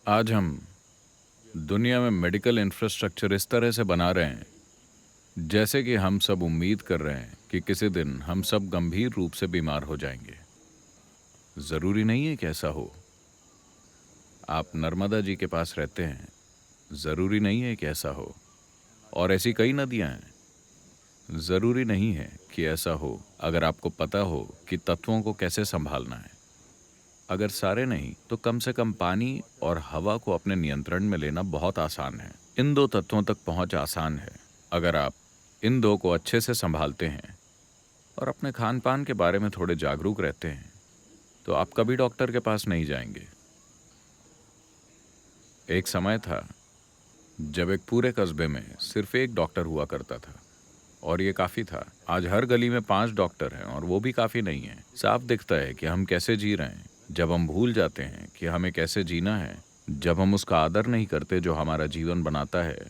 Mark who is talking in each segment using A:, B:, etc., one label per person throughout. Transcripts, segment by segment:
A: आज हम दुनिया में मेडिकल इंफ्रास्ट्रक्चर इस तरह से बना रहे हैं जैसे कि हम सब उम्मीद कर रहे हैं कि किसी दिन हम सब गंभीर रूप से बीमार हो जाएंगे। ज़रूरी नहीं है कि ऐसा हो। आप नर्मदा जी के पास रहते हैं, ज़रूरी नहीं है कि ऐसा हो। और ऐसी कई नदियां हैं, ज़रूरी नहीं है कि ऐसा हो। अगर आपको पता हो कि तत्वों को कैसे संभालना है, अगर सारे नहीं तो कम से कम पानी और हवा को अपने नियंत्रण में लेना बहुत आसान है। इन दो तत्वों तक पहुंच आसान है। अगर आप इन दो को अच्छे से संभालते हैं और अपने खान पान के बारे में थोड़े जागरूक रहते हैं तो आप कभी डॉक्टर के पास नहीं जाएंगे। एक समय था जब एक पूरे कस्बे में सिर्फ एक डॉक्टर हुआ करता था और ये काफ़ी था। आज हर गली में 5 डॉक्टर हैं और वो भी काफ़ी नहीं है। साफ दिखता है कि हम कैसे जी रहे हैं जब हम भूल जाते हैं कि हमें कैसे जीना है, जब हम उसका आदर नहीं करते जो हमारा जीवन बनाता है।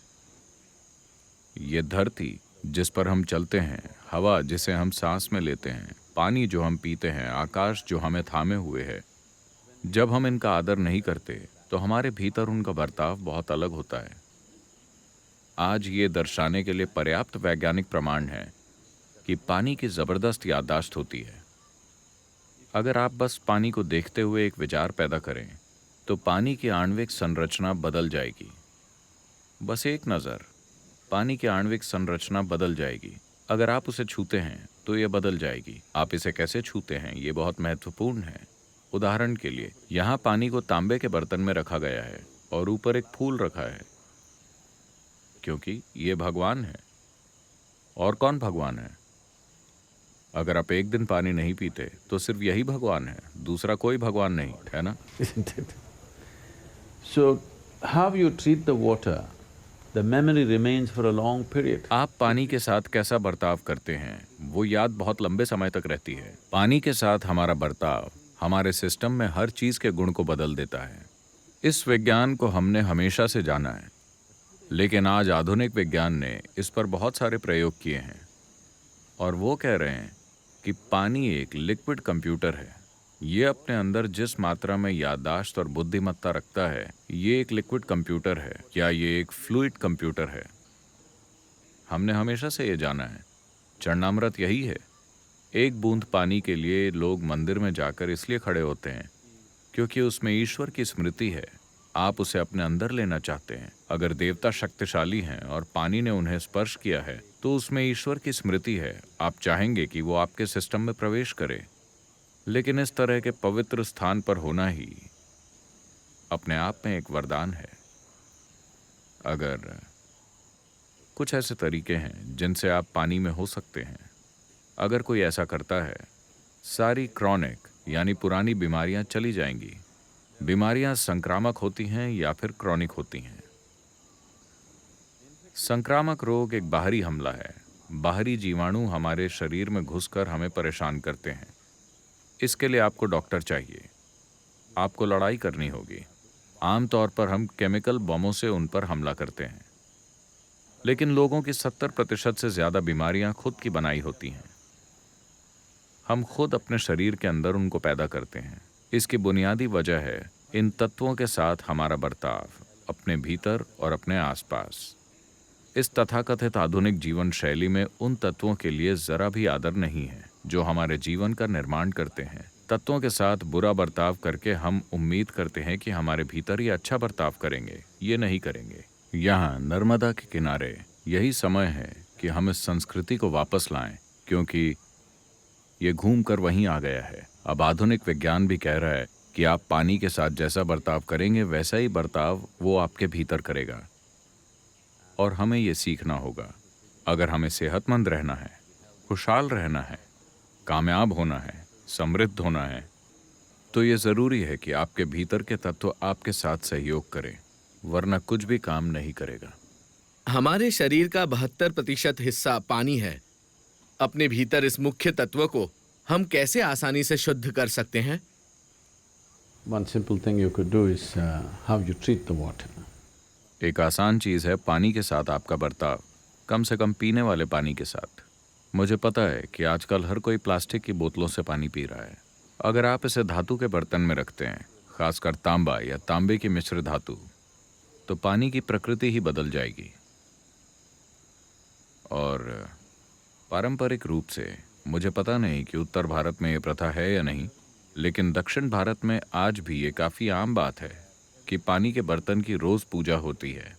A: ये धरती जिस पर हम चलते हैं, हवा जिसे हम सांस में लेते हैं, पानी जो हम पीते हैं, आकाश जो हमें थामे हुए है, जब हम इनका आदर नहीं करते तो हमारे भीतर उनका बर्ताव बहुत अलग होता है। आज ये दर्शाने के लिए पर्याप्त वैज्ञानिक प्रमाण है कि पानी की जबरदस्त याददाश्त होती है। अगर आप बस पानी को देखते हुए एक विचार पैदा करें तो पानी की आणविक संरचना बदल जाएगी। बस एक नज़र, पानी की आणविक संरचना बदल जाएगी। अगर आप उसे छूते हैं तो यह बदल जाएगी। आप इसे कैसे छूते हैं ये बहुत महत्वपूर्ण है। उदाहरण के लिए यहाँ पानी को तांबे के बर्तन में रखा गया है और ऊपर एक फूल रखा है, क्योंकि ये भगवान है। और कौन भगवान है? अगर आप एक दिन पानी नहीं पीते तो सिर्फ यही भगवान है, दूसरा कोई भगवान नहीं है ना।
B: Isn't it? So, how you treat the water, the memory remains for a long period.
A: आप पानी के साथ कैसा बर्ताव करते हैं वो याद बहुत लंबे समय तक रहती है। पानी के साथ हमारा बर्ताव हमारे सिस्टम में हर चीज के गुण को बदल देता है। इस विज्ञान को हमने हमेशा से जाना है, लेकिन आज आधुनिक विज्ञान ने इस पर बहुत सारे प्रयोग किए हैं और वो कह रहे हैं कि पानी एक लिक्विड कंप्यूटर है। ये अपने अंदर जिस मात्रा में याददाश्त और बुद्धिमत्ता रखता है, ये एक लिक्विड कंप्यूटर है या ये एक फ्लूइड कंप्यूटर है। हमने हमेशा से ये जाना है। चरणामृत यही है। एक बूंद पानी के लिए लोग मंदिर में जाकर इसलिए खड़े होते हैं क्योंकि उसमें ईश्वर की स्मृति है। आप उसे अपने अंदर लेना चाहते हैं। अगर देवता शक्तिशाली हैं और पानी ने उन्हें स्पर्श किया है तो उसमें ईश्वर की स्मृति है। आप चाहेंगे कि वो आपके सिस्टम में प्रवेश करे। लेकिन इस तरह के पवित्र स्थान पर होना ही अपने आप में एक वरदान है। अगर कुछ ऐसे तरीके हैं जिनसे आप पानी में हो सकते हैं, अगर कोई ऐसा करता है, सारी क्रॉनिक यानी पुरानी बीमारियां चली जाएंगी। बीमारियां संक्रामक होती हैं या फिर क्रॉनिक होती हैं। संक्रामक रोग एक बाहरी हमला है। बाहरी जीवाणु हमारे शरीर में घुसकर हमें परेशान करते हैं। इसके लिए आपको डॉक्टर चाहिए, आपको लड़ाई करनी होगी। आमतौर पर हम केमिकल बमों से उन पर हमला करते हैं, लेकिन लोगों की 70% से ज्यादा बीमारियां खुद की बनाई होती हैं। हम खुद अपने शरीर के अंदर उनको पैदा करते हैं। इसकी बुनियादी वजह है इन तत्वों के साथ हमारा बर्ताव अपने भीतर और अपने आसपास। इस तथाकथित आधुनिक जीवन शैली में उन तत्वों के लिए जरा भी आदर नहीं है जो हमारे जीवन का निर्माण करते हैं। तत्वों के साथ बुरा बर्ताव करके हम उम्मीद करते हैं कि हमारे भीतर ही अच्छा बर्ताव करेंगे। ये नहीं करेंगे। यहाँ नर्मदा के किनारे यही समय है कि हम इस संस्कृति को वापस लाएं, क्योंकि ये घूम कर वहीं आ गया है। अब आधुनिक विज्ञान भी कह रहा है कि आप पानी के साथ जैसा बर्ताव करेंगे वैसा ही बर्ताव वो आपके भीतर करेगा। और हमें ये सीखना होगा। अगर हमें सेहतमंद रहना है, खुशहाल रहना है, कामयाब होना है, समृद्ध होना है, तो ये ज़रूरी है कि आपके भीतर के तत्व आपके साथ सहयोग करें, वरना कुछ भी काम नहीं करेगा।
C: हमारे शरीर का 72% हिस्सा पानी है। अपने भीतर इस मुख्य तत्व को हम कैसे आसानी से शुद्ध कर सकते हैं?
B: One simple thing you could do is how you treat the water.
A: एक आसान चीज़ है पानी के साथ आपका बर्ताव, कम से कम पीने वाले पानी के साथ। मुझे पता है कि आजकल हर कोई प्लास्टिक की बोतलों से पानी पी रहा है। अगर आप इसे धातु के बर्तन में रखते हैं, खासकर तांबा या तांबे की मिश्र धातु, तो पानी की प्रकृति ही बदल जाएगी। और पारंपरिक रूप से मुझे पता नहीं कि उत्तर भारत में ये प्रथा है या नहीं, लेकिन दक्षिण भारत में आज भी ये काफ़ी आम बात है कि पानी के बर्तन की रोज़ पूजा होती है।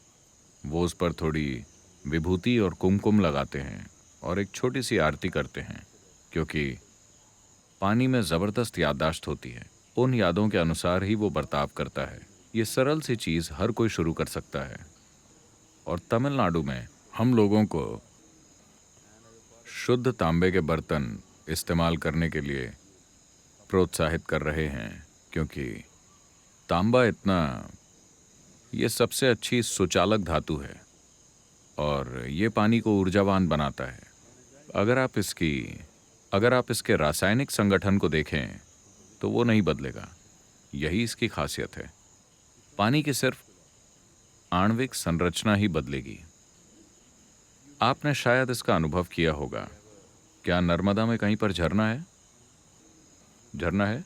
A: वो उस पर थोड़ी विभूति और कुमकुम लगाते हैं और एक छोटी सी आरती करते हैं, क्योंकि पानी में ज़बरदस्त याददाश्त होती है। उन यादों के अनुसार ही वो बर्ताव करता है। ये सरल सी चीज़ हर कोई शुरू कर सकता है। और तमिलनाडु में हम लोगों को शुद्ध तांबे के बर्तन इस्तेमाल करने के लिए प्रोत्साहित कर रहे हैं, क्योंकि तांबा ये सबसे अच्छी सुचालक धातु है और ये पानी को ऊर्जावान बनाता है। अगर आप इसके रासायनिक संगठन को देखें तो वो नहीं बदलेगा। यही इसकी खासियत है। पानी की सिर्फ आणविक संरचना ही बदलेगी। आपने शायद इसका अनुभव किया होगा। क्या नर्मदा में कहीं पर झरना है? झरना है?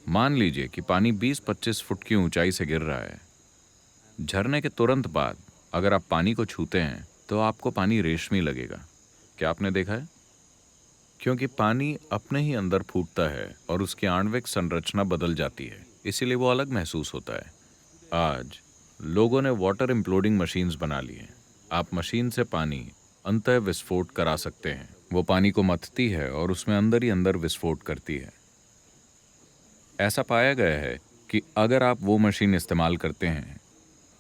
A: मान लीजिए कि पानी 20-25 फुट की ऊंचाई से गिर रहा है। झरने के तुरंत बाद अगर आप पानी को छूते हैं तो आपको पानी रेशमी लगेगा। क्या आपने देखा है? क्योंकि पानी अपने ही अंदर फूटता है और उसकी आणविक संरचना बदल जाती है, इसीलिए वो अलग महसूस होता है। आज लोगों ने वाटर इम्प्लोडिंग मशीन्स बना ली हैं। आप मशीन से पानी अंतः विस्फोट करा सकते हैं। वो पानी को मथती है और उसमें अंदर ही अंदर विस्फोट करती है। ऐसा पाया गया है कि अगर आप वो मशीन इस्तेमाल करते हैं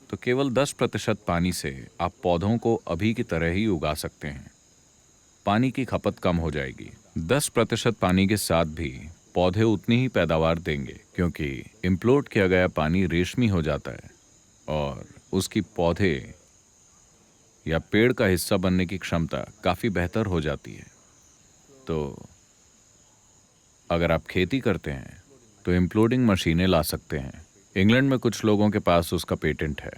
A: तो केवल 10% पानी से आप पौधों को अभी की तरह ही उगा सकते हैं। पानी की खपत कम हो जाएगी। 10% पानी के साथ भी पौधे उतनी ही पैदावार देंगे, क्योंकि इम्प्लोड किया गया पानी रेशमी हो जाता है और उसकी पौधे या पेड़ का हिस्सा बनने की क्षमता काफ़ी बेहतर हो जाती है। तो अगर आप खेती करते हैं तो इम्प्लोडिंग मशीनें ला सकते हैं। इंग्लैंड में कुछ लोगों के पास उसका पेटेंट है।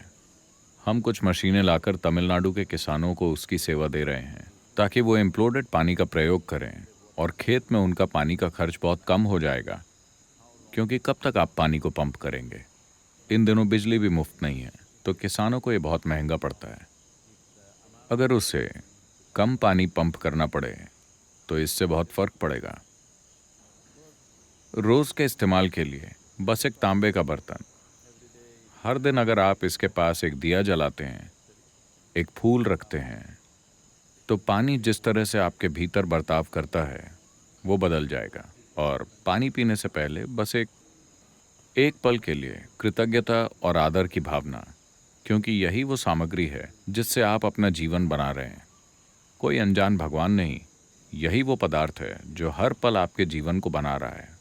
A: हम कुछ मशीनें लाकर तमिलनाडु के किसानों को उसकी सेवा दे रहे हैं, ताकि वो इम्प्लोडेड पानी का प्रयोग करें और खेत में उनका पानी का खर्च बहुत कम हो जाएगा, क्योंकि कब तक आप पानी को पंप करेंगे। इन दिनों बिजली भी मुफ्त नहीं है, तो किसानों को ये बहुत महंगा पड़ता है। अगर उसे कम पानी पंप करना पड़े तो इससे बहुत फ़र्क पड़ेगा। रोज़ के इस्तेमाल के लिए बस एक तांबे का बर्तन। हर दिन अगर आप इसके पास एक दिया जलाते हैं, एक फूल रखते हैं, तो पानी जिस तरह से आपके भीतर बर्ताव करता है वो बदल जाएगा। और पानी पीने से पहले बस एक पल के लिए कृतज्ञता और आदर की भावना, क्योंकि यही वो सामग्री है जिससे आप अपना जीवन बना रहे हैं। कोई अनजान भगवान नहीं, यही वो पदार्थ है जो हर पल आपके जीवन को बना रहा है।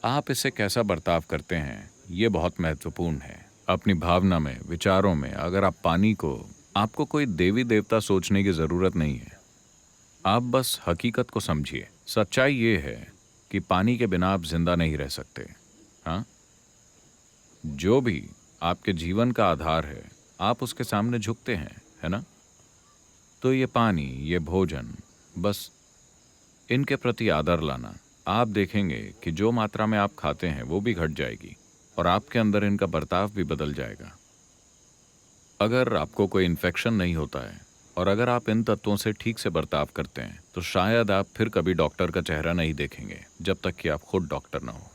A: आप इससे कैसा बर्ताव करते हैं ये बहुत महत्वपूर्ण है। अपनी भावना में, विचारों में अगर आप पानी को, आपको कोई देवी देवता सोचने की ज़रूरत नहीं है। आप बस हकीकत को समझिए। सच्चाई ये है कि पानी के बिना आप जिंदा नहीं रह सकते। हाँ, जो भी आपके जीवन का आधार है आप उसके सामने झुकते हैं, है ना? तो ये पानी, ये भोजन, बस इनके प्रति आदर लाना। आप देखेंगे कि जो मात्रा में आप खाते हैं वो भी घट जाएगी और आपके अंदर इनका बर्ताव भी बदल जाएगा। अगर आपको कोई इन्फेक्शन नहीं होता है और अगर आप इन तत्वों से ठीक से बर्ताव करते हैं तो शायद आप फिर कभी डॉक्टर का चेहरा नहीं देखेंगे, जब तक कि आप खुद डॉक्टर ना हो।